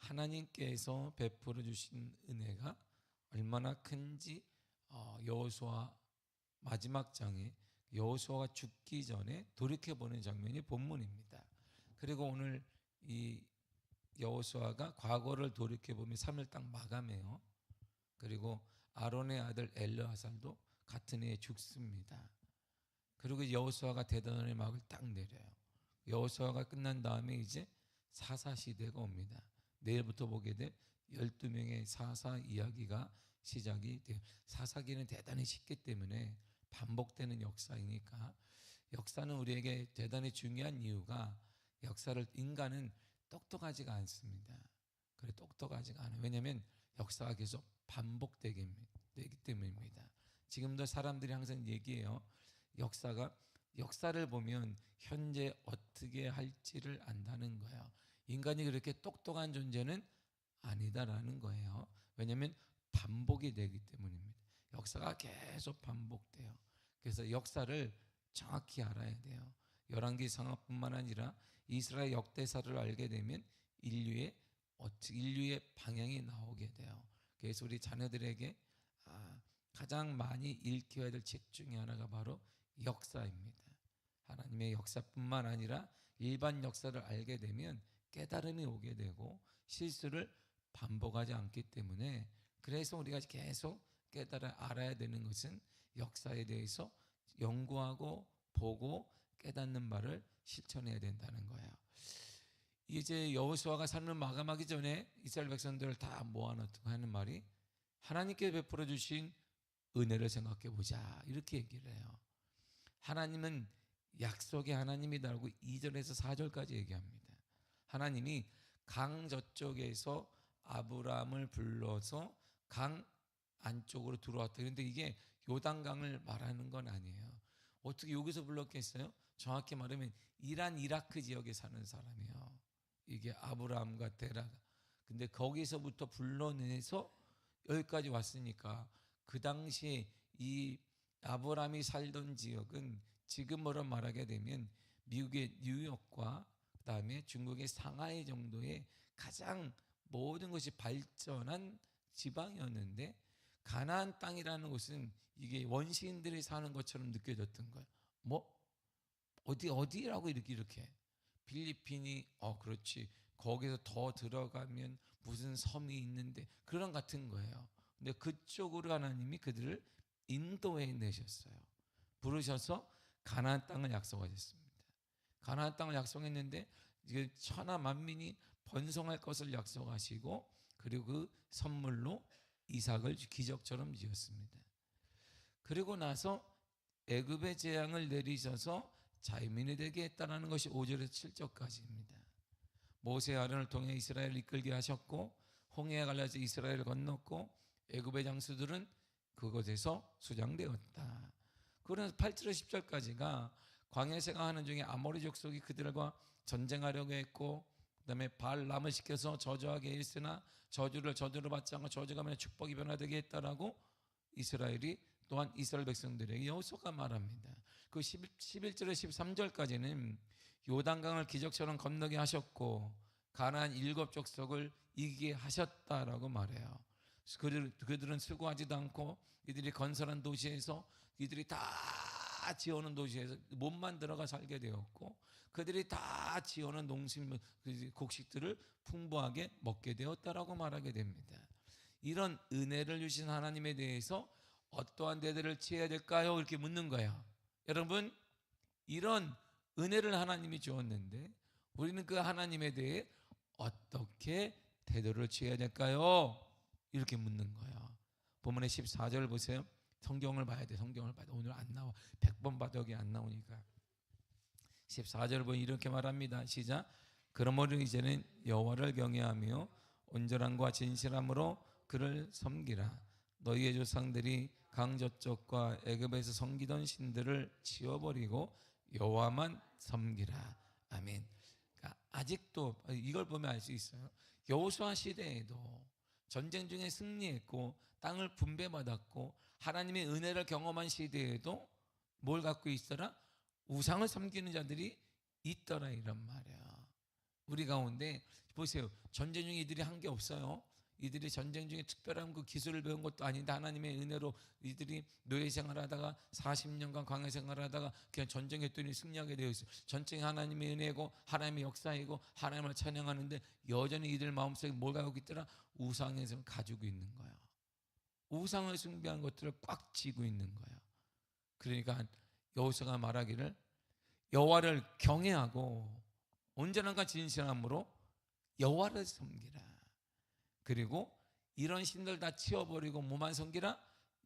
하나님께서 베풀어 주신 은혜가 얼마나 큰지 여호수아 마지막 장에 여호수아가 죽기 전에 돌이켜보는 장면이 본문입니다. 그리고 오늘 이 여호수아가 과거를 돌이켜보며 3일 딱 마감해요. 그리고 아론의 아들 엘르아살도 같은 해에 죽습니다. 그리고 여호수아가 대단원의 막을 딱 내려요. 여호수아가 끝난 다음에 이제 사사시대가 옵니다. 내일부터 보게 될 12명의 사사 이야기가 시작이 돼요. 사사기는 대단히 쉽기 때문에 반복되는 역사이니까, 역사는 우리에게 대단히 중요한 이유가, 인간은 똑똑하지가 않습니다. 그래, 똑똑하지가 않아요. 왜냐하면 역사가 계속 반복되기 때문입니다. 지금도 사람들이 항상 얘기해요. 역사를 보면 현재 어떻게 할지를 안다는 거예요. 인간이 그렇게 똑똑한 존재는 아니다라는 거예요. 왜냐하면 반복이 되기 때문입니다. 역사가 계속 반복돼요. 그래서 역사를 정확히 알아야 돼요. 열왕기 상하뿐만 아니라 이스라엘 역대사를 알게 되면 인류의 방향이 나오게 돼요. 그래서 우리 자녀들에게 가장 많이 읽혀야 될 책 중에 하나가 바로 역사입니다. 하나님의 역사뿐만 아니라 일반 역사를 알게 되면 깨달음이 오게 되고 실수를 반복하지 않기 때문에, 그래서 우리가 계속 알아야 되는 것은 역사에 대해서 연구하고 보고 깨닫는 바를 실천해야 된다는 거예요. 이제 여호수아가 삶을 마감하기 전에 이스라엘 백성들을 다 모아놓고 하는 말이, 하나님께 베풀어 주신 은혜를 생각해 보자, 이렇게 얘기를 해요. 하나님은 약속의 하나님이다라고 2절에서 4절까지 얘기합니다. 하나님이 강 저쪽에서 아브라함을 불러서 강 안쪽으로 들어왔다. 그런데 이게 요단강을 말하는 건 아니에요. 어떻게 여기서 불렀겠어요? 정확히 말하면 이라크 지역에 사는 사람이에요. 이게 아브라함과 데라가. 근데 거기서부터 불러내서 여기까지 왔으니까, 그 당시에 이 아브라함이 살던 지역은 지금으로 말하게 되면 미국의 뉴욕과 그다음에 중국의 상하이 정도의 가장 모든 것이 발전한 지방이었는데, 가나안 땅이라는 곳은 이게 원시인들이 사는 것처럼 느껴졌던 거예요. 뭐 어디라고 이렇게 필리핀이 그렇지, 거기서 더 들어가면 무슨 섬이 있는데, 그런 같은 거예요. 근데 그쪽으로 하나님이 그들을 인도해 내셨어요. 부르셔서 가나안 땅을 약속하셨습니다. 가나안 땅을 약속했는데 이게 천하 만민이 번성할 것을 약속하시고, 그리고 그 선물로 이삭을 기적처럼 지었습니다. 그리고 나서 애굽의 재앙을 내리셔서 자유민이 되게 했다는 것이 5절에서 7절까지입니다. 모세 아론을 통해 이스라엘을 이끌게 하셨고, 홍해가 갈라져 이스라엘을 건넜고, 애굽의 장수들은 그곳에서 수장되었다. 그러면서 8절에서 10절까지가 광야 생활하는 중에 아모리 족속이 그들과 전쟁하려고 했고, 그 다음에 발람을 시켜서 저주하게 했으나 저주를 저주로 받지 않고 저주가 아니라 축복이 변화되게 했다라고 이스라엘 백성들에게 여호수아가 말합니다. 그 11절에서 13절까지는 요단강을 기적처럼 건너게 하셨고 가나안 7족속을 이기게 하셨다라고 말해요. 그들은 수고하지도 않고 이들이 건설한 도시에서, 이들이 다 지어놓은 도시에서 몸만 들어가 살게 되었고, 그들이 다 지어놓은 농심 곡식들을 풍부하게 먹게 되었다라고 말하게 됩니다. 이런 은혜를 주신 하나님에 대해서 어떠한 대들을 취해야 될까요? 이렇게 묻는 거예요. 여러분, 이런 은혜를 하나님이 주었는데 우리는 그 하나님에 대해 어떻게 태도를 취해야 될까요? 이렇게 묻는 거예요. 본문의 14절 보세요. 성경을 봐야 돼. 오늘 안 나와. 100번 봐도 여기 안 나오니까. 14절 보면 이렇게 말합니다. 시작. 그러므로 이제는 여호와를 경외하며 온전함과 진실함으로 그를 섬기라. 너희의 조상들이 강 저쪽과 애굽에서 섬기던 신들을 지워버리고 여호와만 섬기라. 아멘. 그러니까 아직도 이걸 보면 알 수 있어요. 여호수아 시대에도 전쟁 중에 승리했고 땅을 분배받았고 하나님의 은혜를 경험한 시대에도 뭘 갖고 있더라? 우상을 섬기는 자들이 있더라, 이런 말이야. 우리 가운데 보세요. 전쟁 중에 이들이 한 게 없어요. 이들이 전쟁 중에 특별한 그 기술을 배운 것도 아닌데 하나님의 은혜로 이들이 노예 생활하다가 40년간 광야 생활하다가 그냥 전쟁했더니 승리하게 되어 있어요. 전쟁이 하나님의 은혜고 하나님의 역사이고 하나님을 찬양하는데 여전히 이들 마음속에 뭘 가지고 있더라? 우상의 을 가지고 있는 거야. 우상을 숭배한 것들을 꽉 쥐고 있는 거야. 그러니까 여호수아가 말하기를 여호와를 경외하고 온전함과 진실함으로 여호와를 섬기라. 그리고 이런 신들 다 치워버리고 뭐만 섬기라?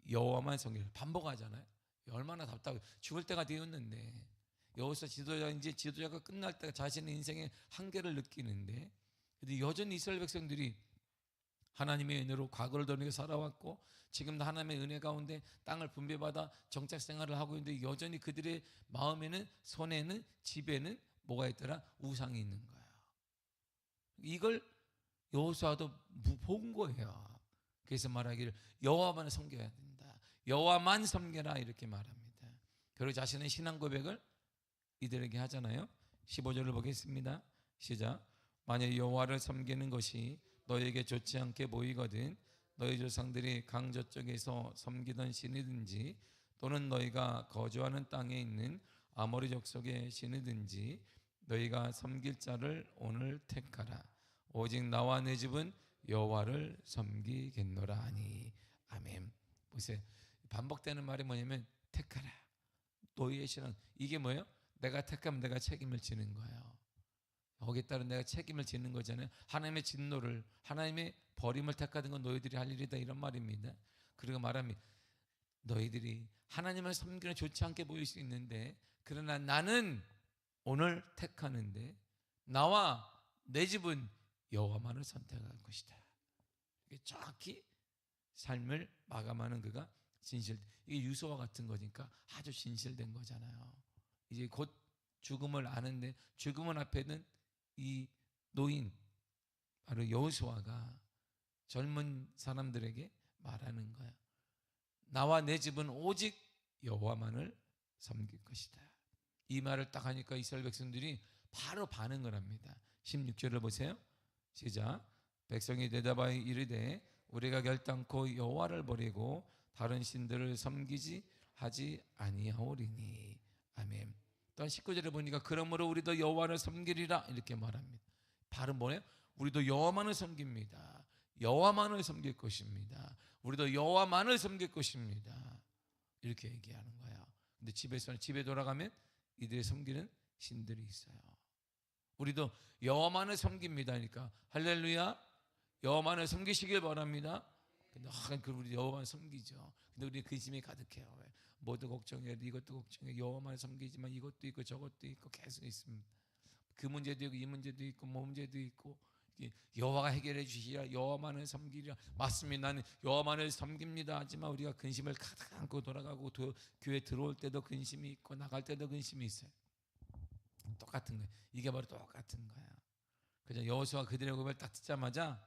여호와만 섬기라. 반복하잖아요. 얼마나 답답해. 죽을 때가 되었는데 여호수아 지도자가 끝날 때 자신의 인생의 한계를 느끼는데 근데 여전히 이스라엘 백성들이 하나님의 은혜로 과거를 돌이켜 살아왔고 지금도 하나님의 은혜 가운데 땅을 분배받아 정착 생활을 하고 있는데 여전히 그들의 마음에는 손에는 집에는 뭐가 있더라? 우상이 있는 거야. 이걸 여호수아도 본 거예요. 그래서 말하기를 여호와만 섬겨야 된다. 여호와만 섬겨라 이렇게 말합니다. 그리고 자신의 신앙 고백을 이들에게 하잖아요. 15절을 보겠습니다. 시작. 만약 여호와를 섬기는 것이 너에게 좋지 않게 보이거든 너희 조상들이 강 저쪽에서 섬기던 신이든지 또는 너희가 거주하는 땅에 있는 아모리 족속의 신이든지 너희가 섬길 자를 오늘 택하라. 오직 나와 내 집은 여호와를 섬기겠노라 하니. 아멘. 보세요. 반복되는 말이 뭐냐면 택하라. 너희의 신앙. 이게 뭐예요? 내가 택하면 내가 책임을 지는 거예요. 거기에 따른 내가 책임을 지는 거잖아요. 하나님의 진노를 하나님의 버림을 택하는 건 너희들이 할 일이다 이런 말입니다. 그리고 말합니다. 너희들이 하나님을 섬기는 좋지 않게 보일 수 있는데 그러나 나는 오늘 택하는데 나와 내 집은 여호와만을 선택할 것이다. 이게 정확히 삶을 마감하는 그가 진실. 이게 유서와 같은 거니까 아주 진실된 거잖아요. 이제 곧 죽음을 아는데 죽음은 앞에는 이 노인 바로 여호수아가 젊은 사람들에게 말하는 거야. 나와 내 집은 오직 여호와만을 섬길 것이다. 이 말을 딱 하니까 이스라엘 백성들이 바로 반응을 합니다. 16절을 보세요. 시작. 백성이 대답하여 이르되 우리가 결단코 여호와를 버리고 다른 신들을 섬기지 하지 아니하오리니. 아멘. 또한 19절에 보니까 그러므로 우리도 여호와를 섬기리라 이렇게 말합니다. 발음 뭐예요? 우리도 여호와만을 섬깁니다. 여호와만을 섬길 것입니다. 우리도 여호와만을 섬길 것입니다. 이렇게 얘기하는 거예요. 근데 집에 돌아가면 이들이 섬기는 신들이 있어요. 우리도 여호와만을 섬깁니다. 그러니까 할렐루야, 여호와만을 섬기시길 바랍니다. 근데 우리 여호와만 섬기죠. 근데 우리 근심이 가득해요. 왜? 뭐도 걱정해, 이것도 걱정해. 여호와만 섬기지만 이것도 있고 저것도 있고 계속 있습니다. 그 문제도 있고 이 문제도 있고 뭐 문제도 있고 여호와가 해결해 주시라. 여호와만을 섬기리라. 맞습니다. 나는 여호와만을 섬깁니다. 하지만 우리가 근심을 가득 안고 돌아가고 교회 들어올 때도 근심이 있고 나갈 때도 근심이 있어요. 똑같은 거예요. 이게 바로 똑같은 거야. 그래서 여호수아가 그들의 고백을 딱 듣자마자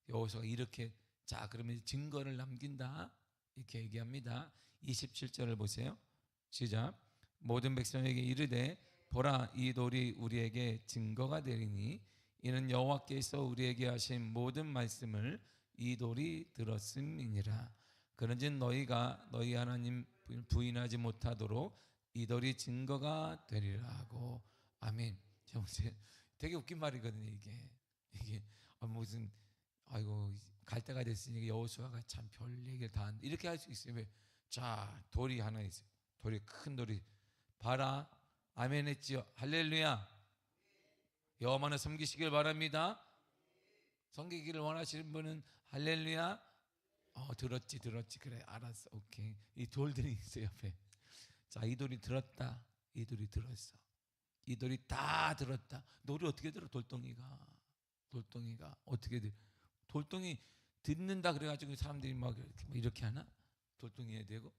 여호수아가 이렇게 자 그러면 증거를 남긴다 이렇게 얘기합니다. 27절을 보세요. 시작. 모든 백성에게 이르되 보라 이 돌이 우리에게 증거가 되리니 이는 여호와께서 우리에게 하신 모든 말씀을 이 돌이 들었음이니라. 그런즉 너희가 너희 하나님 부인하지 못하도록 이 돌이 증거가 되리라 하고. 아멘. 되게 웃긴 말이거든요. 이게 무슨 아이고 갈 때가 됐으니까 여호수아가 참 별 얘기를 다 한다 이렇게 할 수 있어요. 왜? 자 돌이 하나 있어요. 돌이 큰 돌이 봐라. 아멘 했지요. 할렐루야. 여호와만을 섬기시길 바랍니다. 섬기기를 원하시는 분은 할렐루야. 들었지 그래 알았어 오케이. 이 돌들이 있어요 옆에. 자 이 돌이 들었다. 이 돌이 들었어. 이 돌이 다 들었다. 돌이 어떻게 들어? 돌덩이가 어떻게 들어? 돌덩이 듣는다 그래가지고 사람들이 막 이렇게 하나? 돌덩이에 대고.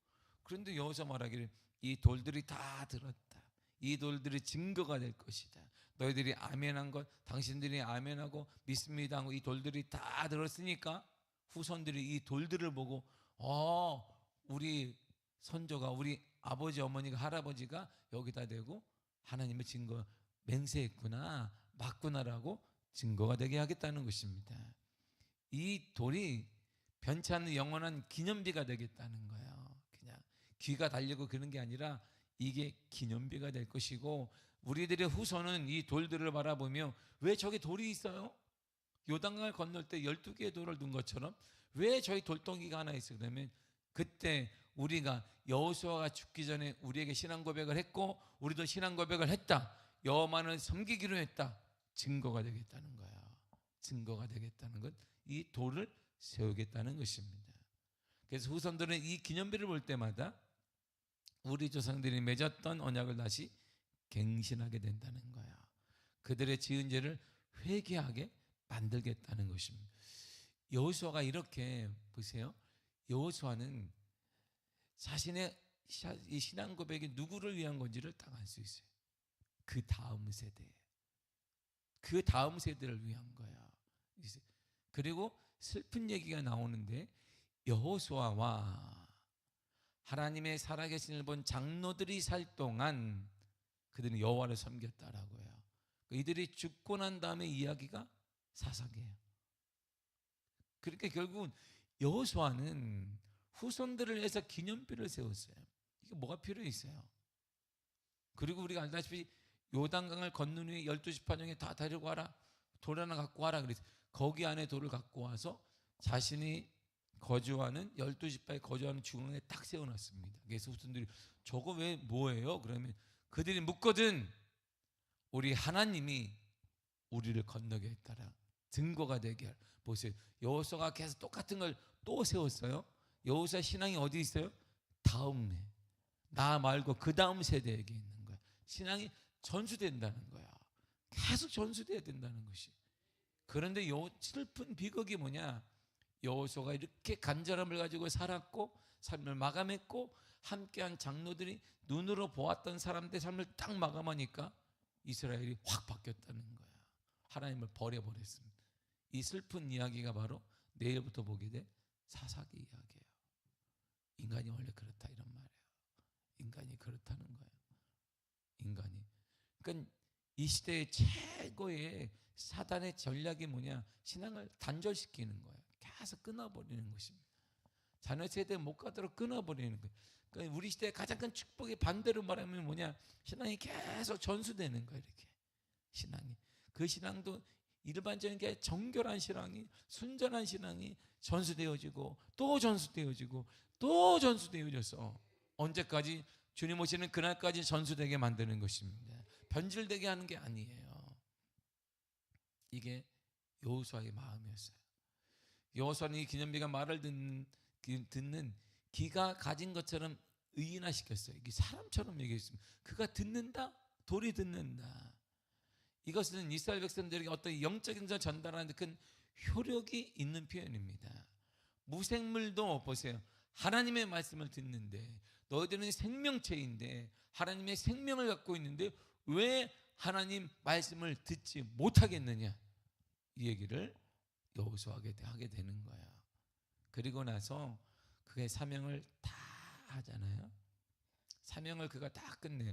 그런데 여호수아 말하기를 이 돌들이 다 들었다. 이 돌들이 증거가 될 것이다. 너희들이 아멘한 것, 당신들이 아멘하고 믿습니다 하고 이 돌들이 다 들었으니까 후손들이 이 돌들을 보고 우리 선조가 우리 아버지 어머니가 할아버지가 여기다 대고 하나님의 증거 맹세했구나 맞구나라고 증거가 되게 하겠다는 것입니다. 이 돌이 변치 않는 영원한 기념비가 되겠다는 거예요. 그냥 귀가 달리고 그런 게 아니라 이게 기념비가 될 것이고, 우리들의 후손은 이 돌들을 바라보며 왜 저기 돌이 있어요? 요단강을 건널 때 12개의 돌을 둔 것처럼 왜 저희 돌덩이가 하나 있어요? 그러면 그때 우리가 여호수아가 죽기 전에 우리에게 신앙 고백을 했고 우리도 신앙 고백을 했다, 여호와만을 섬기기로 했다, 증거가 되겠다는 거야. 증거가 되겠다는 것, 이 돌을 세우겠다는 것입니다. 그래서 후손들은 이 기념비를 볼 때마다 우리 조상들이 맺었던 언약을 다시 갱신하게 된다는 거야. 그들의 지은 죄를 회개하게 만들겠다는 것입니다. 여호수아가 이렇게, 보세요, 여호수아는 자신의 이 신앙 고백이 누구를 위한 건지를 딱 알 수 있어요. 그 다음 세대, 그 다음 세대를 위한 거야. 그리고 슬픈 얘기가 나오는데, 여호수아와 하나님의 살아계신을 본 장로들이 살 동안 그들은 여호와를 섬겼다라고요. 이들이 죽고 난 다음에 이야기가 사사기예요. 그러니까 결국은 여호수아는 후손들을 위해서 기념비를 세웠어요. 이게 뭐가 필요 있어요? 그리고 우리가 알다시피 요단강을 건넌 후에 12지파 중에 다 데리고 와라, 돌 하나 갖고 와라 그래서 거기 안에 돌을 갖고 와서 자신이 거주하는 12지파에 거주하는 중앙에 딱 세워놨습니다. 그래서 후손들이 저거 왜 뭐예요? 그러면 그들이 묻거든 우리 하나님이 우리를 건너게 했다라, 증거가 되게 하라. 보세요, 여호수아가 계속 똑같은 걸 또 세웠어요. 여호수아 신앙이 어디 있어요? 다음에, 나 말고 그 다음 세대에게 있는 거야. 신앙이 전수된다는 거야. 계속 전수돼야 된다는 것이. 그런데 슬픈 비극이 뭐냐, 여호수아가 이렇게 간절함을 가지고 살았고 삶을 마감했고 함께한 장로들이 눈으로 보았던 사람들의 삶을 딱 마감하니까 이스라엘이 확 바뀌었다는 거야. 하나님을 버려버렸습니다. 이 슬픈 이야기가 바로 내일부터 보게 될 사사기 이야기예요. 인간이 원래 그렇다 이런 말이에요. 인간이 그렇다는 거예요. 인간이. 그러니까 이 시대의 최고의 사단의 전략이 뭐냐, 신앙을 단절시키는 거예요. 계속 끊어버리는 것입니다. 자녀 세대 못 가도록 끊어버리는 거예요. 그러니까 우리 시대의 가장 큰 축복의 반대로 말하면 뭐냐, 신앙이 계속 전수되는 거예요. 이렇게 신앙이, 그 신앙도 일반적인 게 정결한 신앙이, 순전한 신앙이 전수되어지고 또 전수되어지고 또 전수되어져서 언제까지? 주님 오시는 그날까지 전수되게 만드는 것입니다. 변질되게 하는 게 아니에요. 이게 여호수아의 마음이었어요. 여호수아는 이 기념비가 말을 듣는 기가 가진 것처럼 의인화시켰어요. 이게 사람처럼 얘기했습니다. 그가 듣는다, 돌이 듣는다. 이것은 이스라엘 백성들에게 어떤 영적인 것을 전달하는 큰 효력이 있는 표현입니다. 무생물도 보세요, 하나님의 말씀을 듣는데, 너희들은 생명체인데 하나님의 생명을 갖고 있는데 왜 하나님 말씀을 듣지 못하겠느냐, 이 얘기를 여호수아에게 하게 되는 거야. 그리고 나서 그의 사명을 다 하잖아요. 사명을 그가 다 끝내요.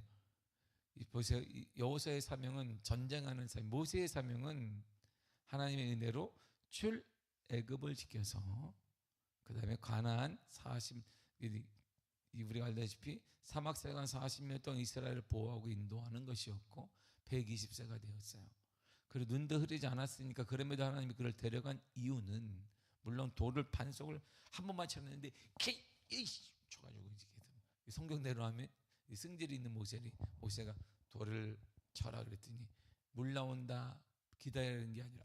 보세요, 여호수아의 사명은 전쟁하는 사명, 모세의 사명은 하나님의 은혜로 출애굽을 지켜서 그 다음에 가나안 40, 우리가 알다시피 사막생활 40년 동안 이스라엘을 보호하고 인도하는 것이었고 120세가 되었어요. 그리고 눈도 흐리지 않았으니까, 그럼에도 하나님이 그를 데려간 이유는 물론 돌을 반석을 한 번만 쳤는데 쳐가지고 성경대로 하면 승질이 있는 모세가 돌을 쳐라 그랬더니 물 나온다 기다리는 게 아니라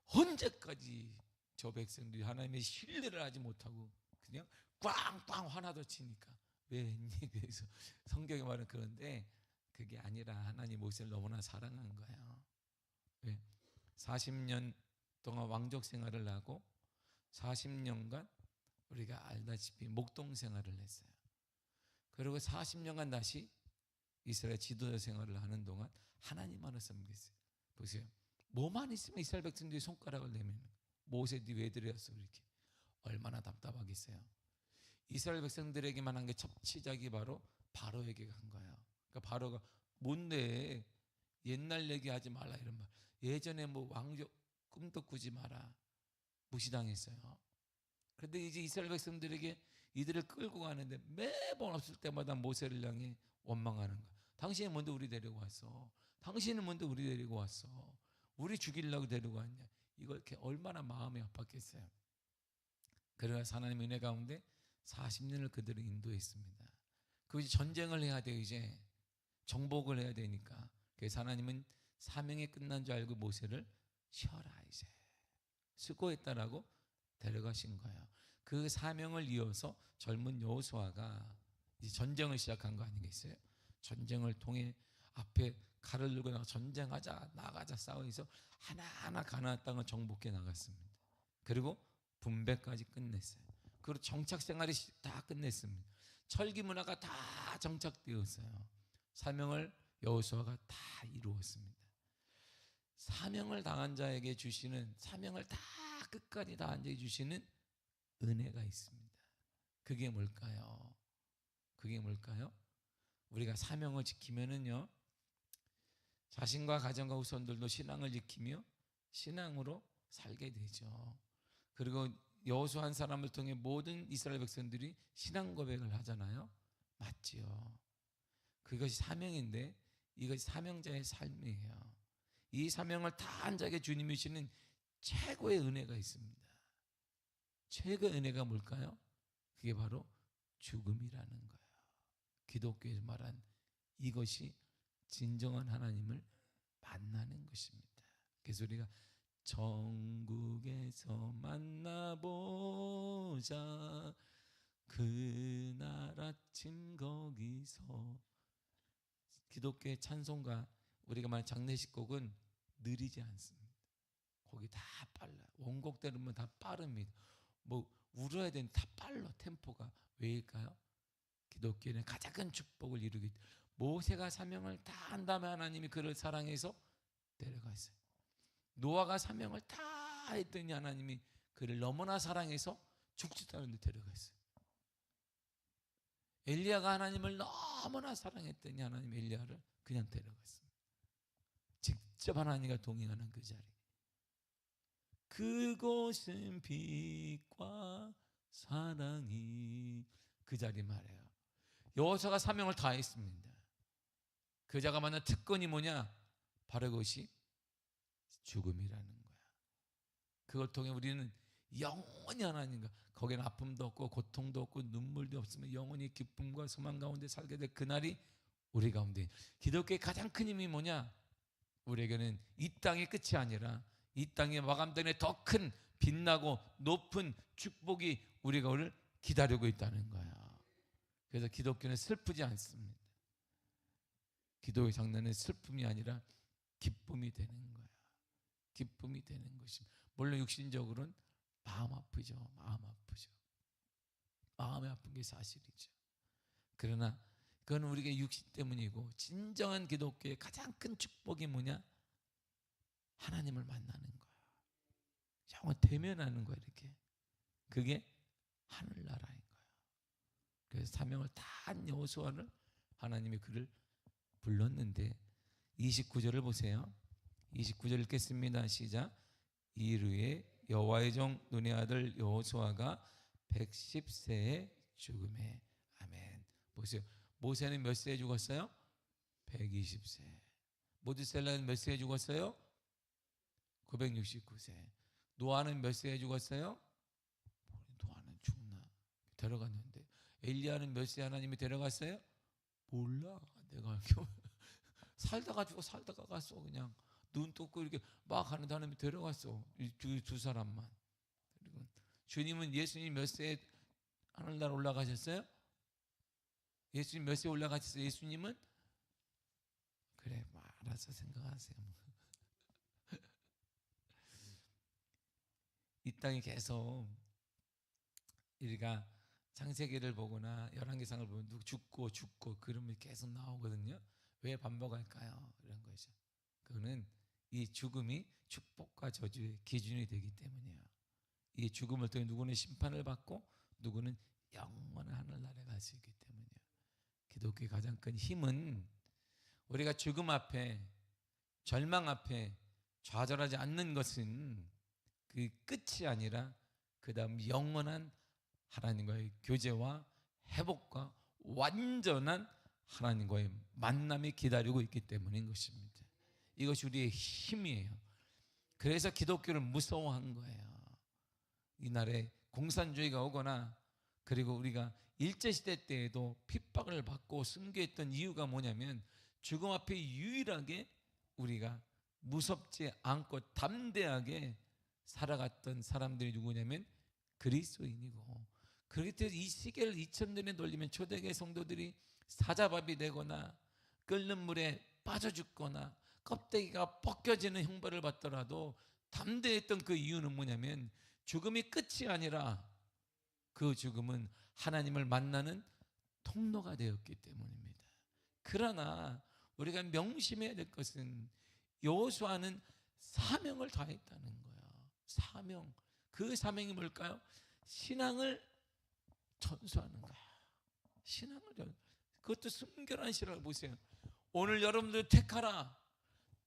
언제까지 저 백성들이 하나님의 신뢰를 하지 못하고 그냥 꽝꽝 화나도 치니까 왜 했니? 그래서 성경에 말은 그런데 그게 아니라 하나님 모세를 너무나 사랑한 거예요. 왜? 40년 동안 왕족 생활을 하고 40년간 우리가 알다시피 목동 생활을 했어요. 그리고 40년간 다시 이스라엘 지도자 생활을 하는 동안 하나님만을 섬겼어요. 보세요, 뭐만 있으면 이스라엘 백성들이 손가락을 내면 모세 네 왜 들였어 이렇게 얼마나 답답하겠어요. 이스라엘 백성들에게만 한 게 첫 시작이 바로 바로에게 간 거예요. 그러니까 바로가 뭔데 옛날 얘기하지 말라 이런 말. 예전에 뭐 왕족 꿈도 꾸지 마라 무시당했어요. 그런데 이제 이스라엘 백성들에게 이들을 끌고 가는데 매번 없을 때마다 모세를 향해 원망하는 거야. 당신이 뭔데 우리 데리고 왔어? 당신은 뭔데 우리 데리고 왔어? 우리 죽이려고 데리고 왔냐? 이걸 이렇게 얼마나 마음이 아팠겠어요. 그래서 하나님의 은혜 가운데 40년을 그들을 인도했습니다. 그 이제 전쟁을 해야 돼요. 이제 정복을 해야 되니까. 그래서 하나님은 사명이 끝난 줄 알고 모세를 쉬어라 이제 수고했다라고 데려가신 거예요. 그 사명을 이어서 젊은 여호수아가 이제 전쟁을 시작한 거 아니겠어요? 전쟁을 통해 앞에 칼을 들고 나가 전쟁하자 나가자 싸워서 하나하나 가나안 땅을 정복해 나갔습니다. 그리고 분배까지 끝냈어요. 그리고 정착 생활이 다 끝냈습니다. 철기 문화가 다 정착되었어요. 사명을 여호수아가 다 이루었습니다. 사명을 당한 자에게 주시는, 사명을 다 끝까지 다 앉아 주시는 은혜가 있습니다. 그게 뭘까요? 그게 뭘까요? 우리가 사명을 지키면은요, 자신과 가정과 후손들도 신앙을 지키며 신앙으로 살게 되죠. 그리고 여호수아 한 사람을 통해 모든 이스라엘 백성들이 신앙 고백을 하잖아요. 맞지요. 그것이 사명인데 이것이 사명자의 삶이에요. 이 사명을 다 한 자에게 주님이 주시는 최고의 은혜가 있습니다. 최고의 은혜가 뭘까요? 그게 바로 죽음이라는 거예요. 기독교에서 말한 이것이 진정한 하나님을 만나는 것입니다. 그래서 우리가 천국에서 만나보자 그날 아침 거기서. 기독교의 찬송가 우리가 말하는 장례식곡은 느리지 않습니다. 거기 다 빨라요. 원곡 들으면 다 빠릅니다. 뭐 울어야 되는데 다 빨라. 템포가. 왜일까요? 기독교는 가장 큰 축복을 이루기 때문에. 모세가 사명을 다 한 다음에 하나님이 그를 사랑해서 데려갔어요. 노아가 사명을 다 했더니 하나님이 그를 너무나 사랑해서 죽지도 않은데 데려갔어요. 엘리야가 하나님을 너무나 사랑했더니 하나님 엘리야를 그냥 데려갔습니다. 직접 하나님과 동행하는 그 자리. 그곳은 빛과 사랑이, 그 자리 말이에요. 여호수아가 사명을 다 했습니다. 그 자가 만난 특권이 뭐냐? 바로 그것이 죽음이라는 거야. 그걸 통해 우리는 영원히 하나님과, 거기는 아픔도 없고 고통도 없고 눈물도 없으면 영원히 기쁨과 소망 가운데 살게 될 그날이 우리 가운데. 기독교의 가장 큰 힘이 뭐냐? 우리에게는 이 땅의 끝이 아니라 이 땅의 마감전에 더 큰 빛나고 높은 축복이 우리가 오늘 기다리고 있다는 거야. 그래서 기독교는 슬프지 않습니다. 기도의 장난은 슬픔이 아니라 기쁨이 되는 거야. 기쁨이 되는 것입니다. 물론 육신적으로는 마음 아프죠. 마음 아프죠. 마음이 아픈 게 사실이죠. 그러나 그건 우리가 육신 때문이고, 진정한 기독교의 가장 큰 축복이 뭐냐? 하나님을 만나는 거야. 영원 대면하는 거야. 이렇게. 그게 하늘나라인 거야. 그래서 사명을 다 한 여호수아를 하나님이 그를 불렀는데, 29절을 보세요. 29절 읽겠습니다. 시작. 이르에 여호와의 종 눈의 아들 여호수아가 110세에 죽음에. 아멘. 보세요. 모세는 몇 세에 죽었어요? 120세. 모두셀라는 몇 세에 죽었어요? 969세. 노아는 몇 세에 죽었어요? 노아는 죽나? 데려갔는데. 엘리야는 몇 세에 하나님이 데려갔어요? 몰라. 내가 살다가 죽고 살다가 갔어. 그냥 눈 뜨고 이렇게 막 하는데 하나님이 데려갔어. 두 사람만. 그리고 주님은, 예수님 몇 세에 하늘나라 올라가셨어요? 예수님 몇 세에 올라가셨어요? 예수님은? 그래, 뭐 알아서 생각하세요. 이 땅에 계속 우리가 창세기를 보거나 열왕기상을 보면 누구 죽고 그러면 계속 나오거든요. 왜 반복할까요? 이런 거죠. 그거는 이 죽음이 축복과 저주의 기준이 되기 때문이에요. 이 죽음을 통해 누구는 심판을 받고 누구는 영원한 하늘나라에 갈 수 있기 때문이에요. 기독교의 가장 큰 힘은 우리가 죽음 앞에 절망 앞에 좌절하지 않는 것은 그 끝이 아니라 그 다음 영원한 하나님과의 교제와 회복과 완전한 하나님과의 만남이 기다리고 있기 때문인 것입니다. 이것이 우리의 힘이에요. 그래서 기독교를 무서워한 거예요. 이날에 공산주의가 오거나 그리고 우리가 일제시대 때에도 핍박을 받고 순교했던 이유가 뭐냐면 죽음 앞에 유일하게 우리가 무섭지 않고 담대하게 살아갔던 사람들이 누구냐면 그리스도인이고, 그렇기 때문에 이 시계를 2000년에 돌리면 초대교회 성도들이 사자밥이 되거나 끓는 물에 빠져 죽거나 껍데기가 벗겨지는 형벌을 받더라도 담대했던 그 이유는 뭐냐면 죽음이 끝이 아니라 그 죽음은 하나님을 만나는 통로가 되었기 때문입니다. 그러나 우리가 명심해야 될 것은 여호수아는 사명을 다했다는 거예요. 사명. 그 사명이 뭘까요? 신앙을 전수하는 거야. 신앙을 전. 그것도 순결한 신앙을 보세요. 오늘 여러분들 택하라.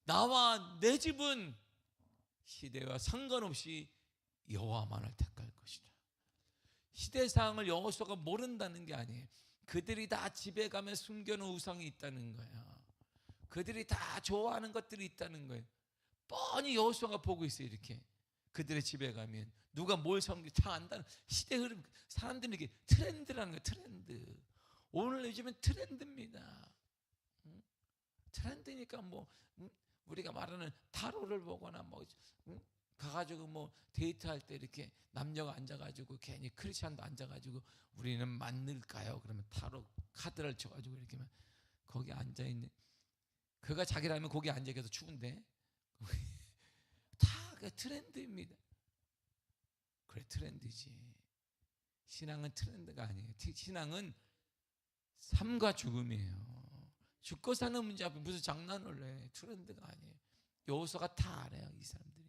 나와 내 집은 시대와 상관없이 여호와만을 택할 것이다. 시대상을 여호수아가 모른다는 게 아니에요. 그들이 다 집에 가면 숨겨놓은 우상이 있다는 거야. 그들이 다 좋아하는 것들이 있다는 거예요. 뻔히 여호수아가 보고 있어요. 이렇게 그들의 집에 가면 누가 뭘 섬기 다 안다는 시대 흐름. 사람들이 이게 트렌드라는 거예요. 트렌드. 오늘 요즘은 트렌드입니다. 트렌드니까 뭐 우리가 말하는 타로를 보거나 뭐 가가지고 뭐 데이트할 때 이렇게 남녀가 앉아가지고 괜히 크리스찬도 앉아가지고 우리는 만날까요? 그러면 타로 카드를 쳐가지고 이렇게 거기 앉아있는, 그가 자기라면 거기 앉아있어도 추운데 다 그 트렌드입니다. 그래, 트렌드지. 신앙은 트렌드가 아니에요. 신앙은 삶과 죽음이에요. 죽고 사는 문제 앞에 무슨 장난을 해. 트렌드가 아니에요. 여호수아가 다 알아요, 이 사람들이.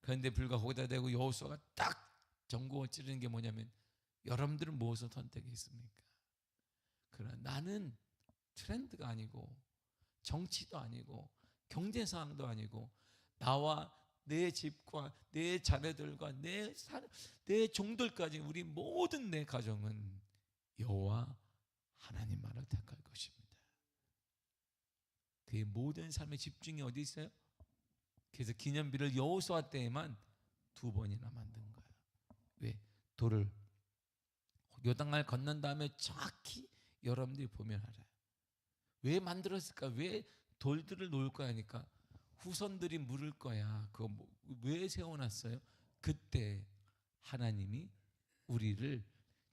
그런데 불과 거기다 대고 여호수아가 딱 전공을 찌르는 게 뭐냐면 여러분들은 무엇을 선택했습니까? 그러나 나는 트렌드가 아니고 정치도 아니고 경제 상황도 아니고 나와 내 집과 내 자녀들과 내 종들까지 우리 모든 내 가정은 여호와 하나님만을 택할 것입니다. 그의 모든 삶의 집중이 어디 있어요? 그래서 기념비를 여호수아 때에만 2번이나 만든 거예요. 왜? 돌을 요단강을 건넌 다음에 정확히 여러분들이 보면 알아요. 왜 만들었을까? 왜 돌들을 놓을 거야 하니까 후손들이 물을 거야. 그거 왜 세워놨어요? 그때 하나님이 우리를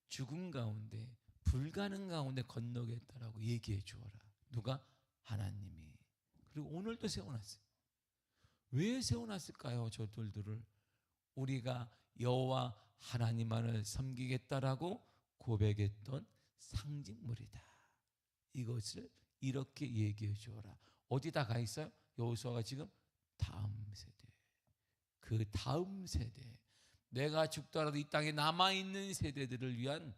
죽음 가운데 불가능 가운데 건너겠다라고 얘기해 주어라. 누가? 하나님이. 그리고 오늘도 세워놨어요. 왜 세워놨을까요? 저 돌들을 우리가 여호와 하나님만을 섬기겠다라고 고백했던 상징물이다. 이것을 이렇게 얘기해 주어라. 어디다 가 있어요? 여호수아가 지금 다음 세대, 그 다음 세대, 내가 죽더라도 이 땅에 남아있는 세대들을 위한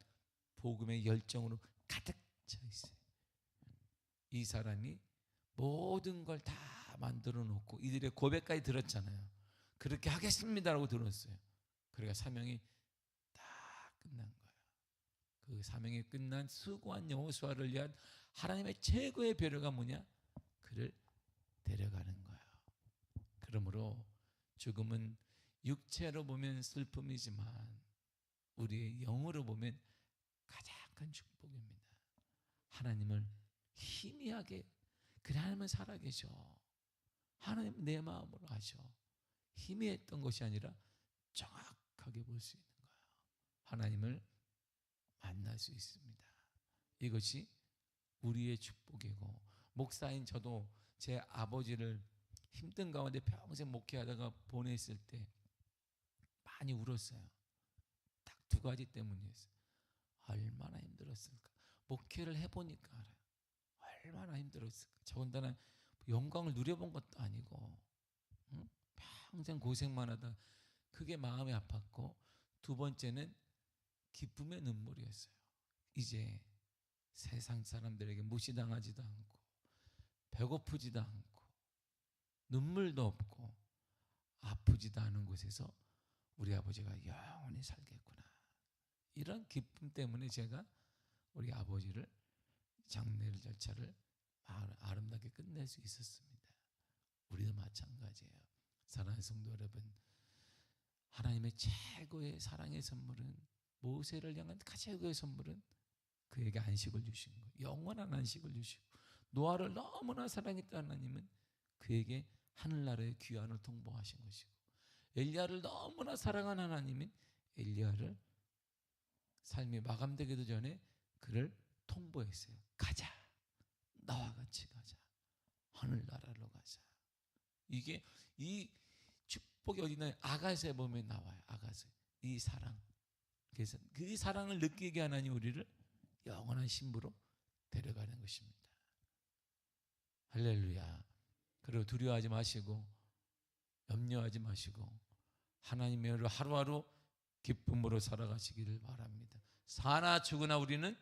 복음의 열정으로 가득 차 있어요. 이 사람이 모든 걸 다 만들어 놓고 이들의 고백까지 들었잖아요. 그렇게 하겠습니다라고 들었어요. 그러니까 사명이 다 끝난 거예요. 그 사명이 끝난 수고한 여호수아를 위한 하나님의 최고의 배려가 뭐냐? 그를 데려가는 거예요. 그러므로 죽음은 육체로 보면 슬픔이지만 우리의 영으로 보면 가장 큰 축복입니다. 하나님을 희미하게, 그래 하나님은 살아계셔. 하나님 내 마음으로 하셔. 희미했던 것이 아니라 정확하게 볼 수 있는 거예요. 하나님을 만날 수 있습니다. 이것이 우리의 축복이고, 목사인 저도 제 아버지를 힘든 가운데 평생 목회하다가 보냈을 때 많이 울었어요. 딱 2가지 때문이었어요. 얼마나 힘들었을까. 목회를 해보니까 알아요. 얼마나 힘들었을까. 더군다나 영광을 누려본 것도 아니고 평생 고생만 하다 그게 마음이 아팠고, 2번째는 기쁨의 눈물이었어요. 이제 세상 사람들에게 무시당하지도 않고 배고프지도 않고 눈물도 없고 아프지도 않은 곳에서 우리 아버지가 영원히 살겠구나. 이런 기쁨 때문에 제가 우리 아버지를 장례 절차를 아름답게 끝낼 수 있었습니다. 우리도 마찬가지예요. 사랑하는 성도 여러분, 하나님의 최고의 사랑의 선물은, 모세를 향한 가장 최고의 선물은 그에게 안식을 주신 거예요. 영원한 안식을 주시고, 노아를 너무나 사랑했던 하나님은 그에게 하늘나라의 귀환을 통보하신 것이고, 엘리야를 너무나 사랑한 하나님은 엘리야를 삶이 마감되기도 전에 그를 통보했어요. 가자, 나와 같이 가자, 하늘나라로 가자. 이게 이 축복이 어디 있나요? 아가서에 보면 나와요. 아가서, 이 사랑. 그래서 그 사랑을 느끼게 하나님 우리를 영원한 신부로 데려가는 것입니다. 할렐루야. 그리고 두려워하지 마시고 염려하지 마시고 하나님의 은혜로 하루하루 기쁨으로 살아가시기를 바랍니다. 사나 죽으나 우리는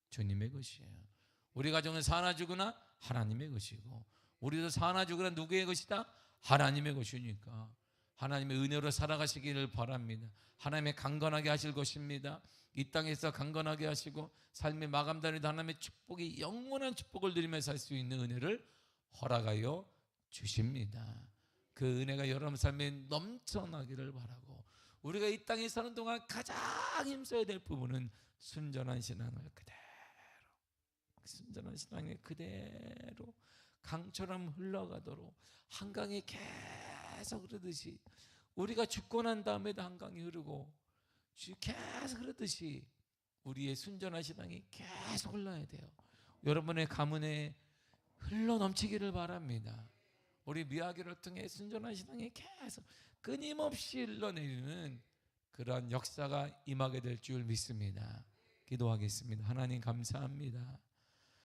주님의 것이에요. 우리 가정은 사나 죽으나 하나님의 것이고, 우리도 사나 죽으나 누구의 것이다? 하나님의 것이니까 하나님의 은혜로 살아가시기를 바랍니다. 하나님의 강건하게 하실 것입니다. 이 땅에서 강건하게 하시고 삶의 마감단에도 하나님의 축복이, 영원한 축복을 누리며 살 수 있는 은혜를 허락하여 주십니다. 그 은혜가 여러분 삶에 넘쳐나기를 바라고, 우리가 이 땅에 사는 동안 가장 힘써야 될 부분은 순전한 신앙을 그대로 강처럼 흘러가도록, 한강이 계속 흐르듯이, 우리가 죽고 난 다음에도 한강이 흐르고 계속 흐르듯이 우리의 순전한 신앙이 계속 흘러야 돼요. 여러분의 가문에 흘러 넘치기를 바랍니다. 우리 미아교를 통해 순전한 신앙이 계속 끊임없이 흘러내리는 그러한 역사가 임하게 될 줄 믿습니다. 기도하겠습니다. 하나님 감사합니다.